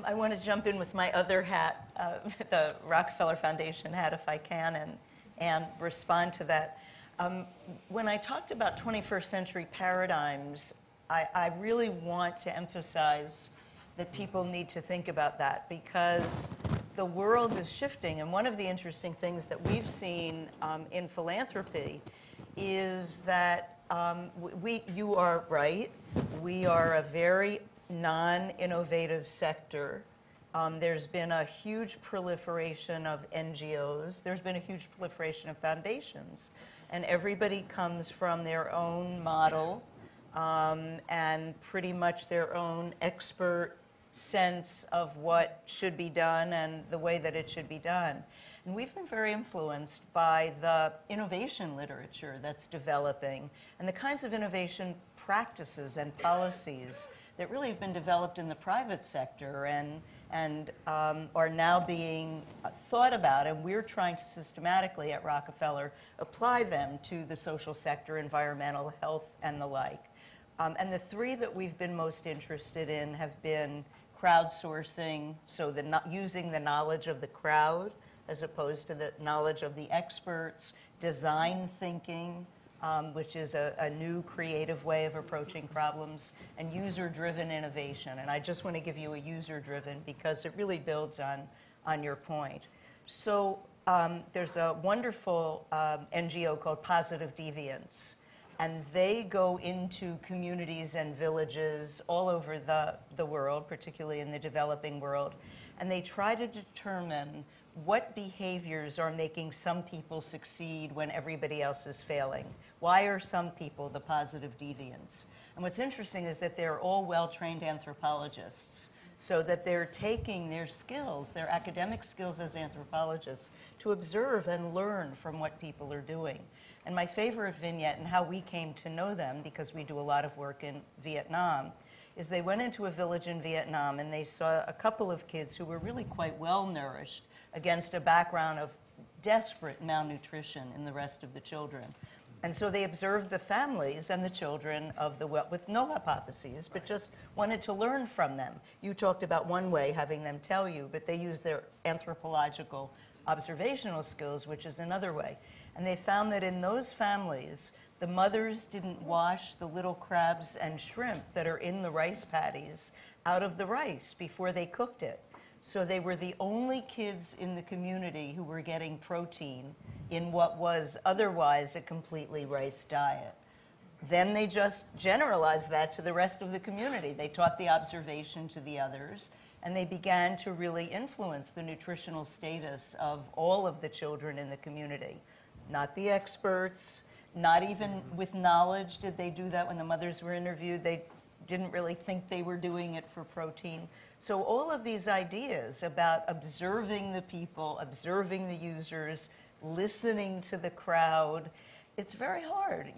I want to jump in with my other hat, the Rockefeller Foundation hat, if I can, and respond to that. When I talked about 21st century paradigms, I really want to emphasize that people need to think about that because the world is shifting. And one of the interesting things that we've seen in philanthropy is that you are right, we are a very non-innovative sector. There's been a huge proliferation of NGOs. There's been a huge proliferation of foundations. And everybody comes from their own model and pretty much their own expert sense of what should be done and the way that it should be done. And we've been very influenced by the innovation literature that's developing and the kinds of innovation practices and policies that really have been developed in the private sector and are now being thought about, and we're trying to systematically at Rockefeller apply them to the social sector, environmental, health, and the like. And the three that we've been most interested in have been crowdsourcing, so using the knowledge of the crowd as opposed to the knowledge of the experts, design thinking, which is a new creative way of approaching problems, and user-driven innovation. And I just want to give you a user-driven because it really builds on your point. So there's a wonderful NGO called Positive Deviance, and they go into communities and villages all over the world, particularly in the developing world, and they try to determine what behaviors are making some people succeed when everybody else is failing. Why are some people the positive deviants? And what's interesting is that they're all well-trained anthropologists, so that they're taking their skills, their academic skills as anthropologists, to observe and learn from what people are doing. And my favorite vignette and how we came to know them, because we do a lot of work in Vietnam, is they went into a village in Vietnam and they saw a couple of kids who were really quite well-nourished against a background of desperate malnutrition in the rest of the children. And so they observed the families and the children of the well with no hypotheses, but just wanted to learn from them. You talked about one way, having them tell you, but they used their anthropological observational skills, which is another way. And they found that in those families, the mothers didn't wash the little crabs and shrimp that are in the rice paddies out of the rice before they cooked it. So they were the only kids in the community who were getting protein in what was otherwise a completely rice diet. Then they just generalized that to the rest of the community. They taught the observation to the others, and they began to really influence the nutritional status of all of the children in the community. Not the experts, not even with knowledge did they do that when the mothers were interviewed. They didn't really think they were doing it for protein. So all of these ideas about observing the people, observing the users, listening to the crowd, it's very hard.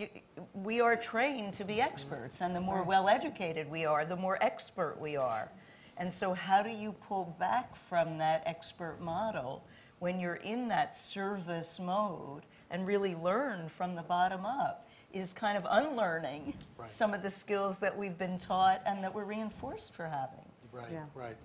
We are trained to be experts, and the more well-educated we are, the more expert we are. And so how do you pull back from that expert model when you're in that service mode and really learn from the bottom up? Is kind of unlearning some of the skills that we've been taught and that we're reinforced for having. Right, Yeah. right.